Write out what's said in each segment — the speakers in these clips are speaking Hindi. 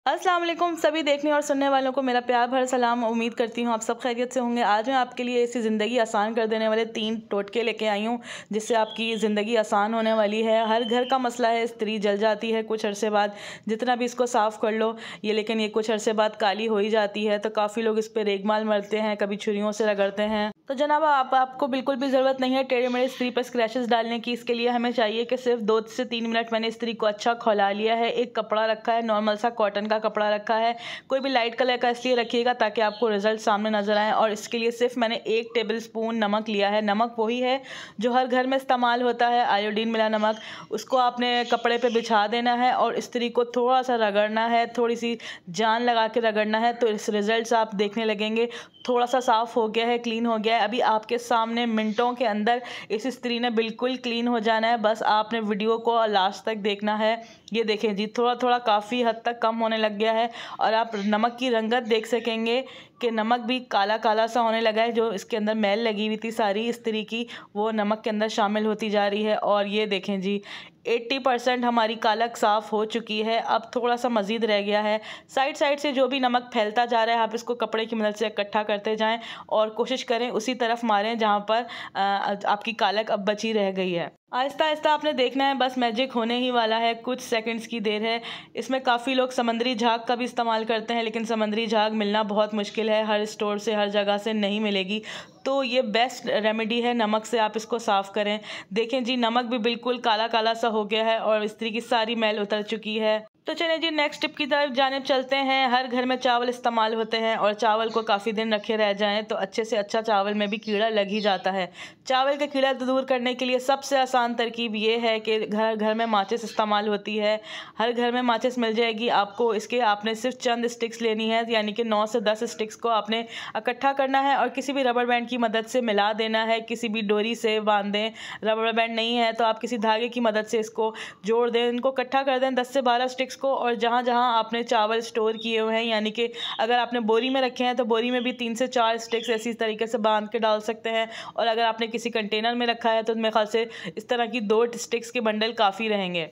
अस्सलाम वालेकुम सभी देखने और सुनने वालों को मेरा प्यार भरा सलाम। उम्मीद करती हूँ आप सब खैरियत से होंगे। आज मैं आपके लिए ऐसी ज़िंदगी आसान कर देने वाले 3 टोटके लेके आई हूँ जिससे आपकी ज़िंदगी आसान होने वाली है। हर घर का मसला है, स्त्री जल जाती है कुछ अरसे बाद, जितना भी इसको साफ़ कर लो लेकिन ये कुछ अरसे बाद काली हो ही जाती है। तो काफ़ी लोग इस पर रेगमाल मरते हैं, कभी छुरियों से रगड़ते हैं। तो जनाब आपको बिल्कुल भी ज़रूरत नहीं है टेढ़े मेढ़े स्त्री पर स्क्रैचेस डालने की। इसके लिए हमें चाहिए कि सिर्फ 2 से 3 मिनट मैंने स्त्री को अच्छा खौला लिया है। एक कपड़ा रखा है, नॉर्मल सा कॉटन का कपड़ा रखा है, कोई भी लाइट कलर का इसलिए रखिएगा ताकि आपको रिजल्ट सामने नजर आए। और इसके लिए सिर्फ मैंने 1 टेबल स्पून नमक लिया है। नमक वही है जो हर घर में इस्तेमाल होता है, आयोडीन मिला नमक। उसको आपने कपड़े पे बिछा देना है और स्त्री को थोड़ा सा रगड़ना है, थोड़ी सी जान लगा के रगड़ना है। तो इस रिजल्ट्स आप देखने लगेंगे। थोड़ा सा साफ़ हो गया है, क्लीन हो गया है। अभी आपके सामने मिनटों के अंदर इस स्त्री ने बिल्कुल क्लीन हो जाना है। बस आपने वीडियो को लास्ट तक देखना है। ये देखें जी, थोड़ा थोड़ा काफ़ी हद तक कम होने लग गया है और आप नमक की रंगत देख सकेंगे कि नमक भी काला काला सा होने लगा है। जो इसके अंदर मैल लगी हुई थी सारी स्त्री की, वो नमक के अंदर शामिल होती जा रही है। और ये देखें जी, 80% हमारी कालक साफ़ हो चुकी है। अब थोड़ा सा मज़ीद रह गया है। साइड साइड से जो भी नमक फैलता जा रहा है आप इसको कपड़े की मदद से इकट्ठा करते जाएं और कोशिश करें उसी तरफ मारें जहां पर आपकी कालक अब बची रह गई है। आहिस्ता आहिस्ता आपने देखना है, बस मैजिक होने ही वाला है, कुछ सेकंड्स की देर है। इसमें काफ़ी लोग समंदरी झाग का भी इस्तेमाल करते हैं लेकिन समंदरी झाग मिलना बहुत मुश्किल है, हर स्टोर से हर जगह से नहीं मिलेगी। तो ये बेस्ट रेमेडी है, नमक से आप इसको साफ़ करें। देखें जी, नमक भी बिल्कुल काला काला सा हो गया है और स्त्री की सारी मैल उतर चुकी है। तो चलिए जी, नेक्स्ट टिप की तरफ जानिब चलते हैं। हर घर में चावल इस्तेमाल होते हैं और चावल को काफ़ी दिन रखे रह जाएं तो अच्छे से अच्छा चावल में भी कीड़ा लग ही जाता है। चावल का कीड़ा दूर करने के लिए सबसे आसान तरकीब ये है कि घर घर में माचिस इस्तेमाल होती है। हर घर में माचिस मिल जाएगी आपको। इसके आपने सिर्फ चंद स्टिक्स लेनी है, यानी कि 9 से 10 स्टिक्स को आपने इकट्ठा करना है और किसी भी रबर बैंड की मदद से मिला देना है। किसी भी डोरी से बांध दें, रबर बैंड नहीं है तो आप किसी धागे की मदद से इसको जोड़ दें। इनको इकट्ठा कर दें 10 से 12 स्टिक्स को। और जहाँ जहाँ आपने चावल स्टोर किए हुए हैं, यानी कि अगर आपने बोरी में रखे हैं तो बोरी में भी 3 से 4 स्टिक्स ऐसी तरीके से बांध के डाल सकते हैं। और अगर आपने किसी कंटेनर में रखा है तो मेरे ख्याल से इस तरह की 2 स्टिक्स के बंडल काफ़ी रहेंगे।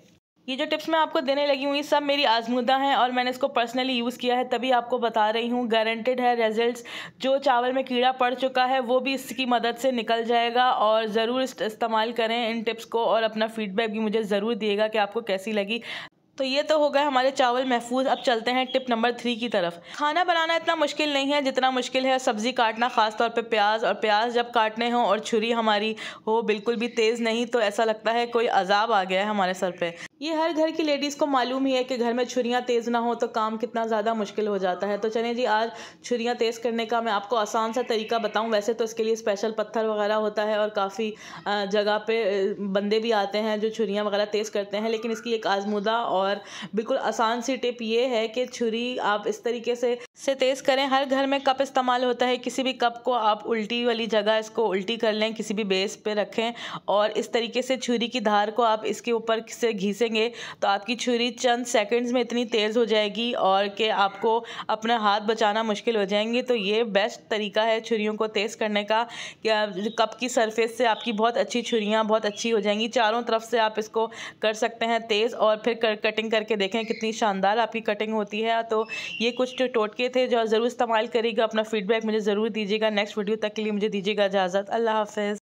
ये जो टिप्स मैं आपको देने लगी हूँ ये सब मेरी आजमूदा हैं और मैंने इसको पर्सनली यूज़ किया है, तभी आपको बता रही हूँ। गारंटेड है रिजल्ट्स। जो चावल में कीड़ा पड़ चुका है वो भी इसकी मदद से निकल जाएगा। और ज़रूर इस्तेमाल करें इन टिप्स को और अपना फीडबैक भी मुझे ज़रूर दिएगा कि आपको कैसी लगी। तो ये तो हो गए हमारे चावल महफूज। अब चलते हैं टिप नंबर 3 की तरफ। खाना बनाना इतना मुश्किल नहीं है जितना मुश्किल है सब्ज़ी काटना, ख़ास तौर पे प्याज। और प्याज जब काटने हो और छुरी हमारी हो बिल्कुल भी तेज़ नहीं तो ऐसा लगता है कोई अजाब आ गया है हमारे सर पे। ये हर घर की लेडीज़ को मालूम ही है कि घर में छुरियाँ तेज़ ना हो तो काम कितना ज़्यादा मुश्किल हो जाता है। तो चलिए जी, आज छुरियाँ तेज़ करने का मैं आपको आसान सा तरीका बताऊँ। वैसे तो इसके लिए स्पेशल पत्थर वगैरह होता है और काफ़ी जगह पे बंदे भी आते हैं जो छुरियाँ वगैरह तेज़ करते हैं, लेकिन इसकी एक आजमूदा और बिल्कुल आसान सी टिप ये है कि छुरी आप इस तरीके से तेज़ करें। हर घर में कप इस्तेमाल होता है, किसी भी कप को आप उल्टी वाली जगह इसको उल्टी कर लें, किसी भी बेस पे रखें और इस तरीके से छुरी की धार को आप इसके ऊपर से घिसेंगे तो आपकी छुरी चंद सेकंड्स में इतनी तेज़ हो जाएगी और कि आपको अपना हाथ बचाना मुश्किल हो जाएंगे। तो ये बेस्ट तरीका है छुरियों को तेज़ करने का। कप की सरफेस से आपकी बहुत अच्छी छुरियाँ बहुत अच्छी हो जाएंगी। चारों तरफ से आप इसको कर सकते हैं तेज़ और फिर कटिंग करके देखें कितनी शानदार आपकी कटिंग होती है। तो ये कुछ टोटके थे जो ज़रूर इस्तेमाल करिएगा। अपना फीडबैक मुझे ज़रूर दीजिएगा। नेक्स्ट वीडियो तक के लिए मुझे दीजिएगा इजाज़त। अल्लाह हाफ़िज़।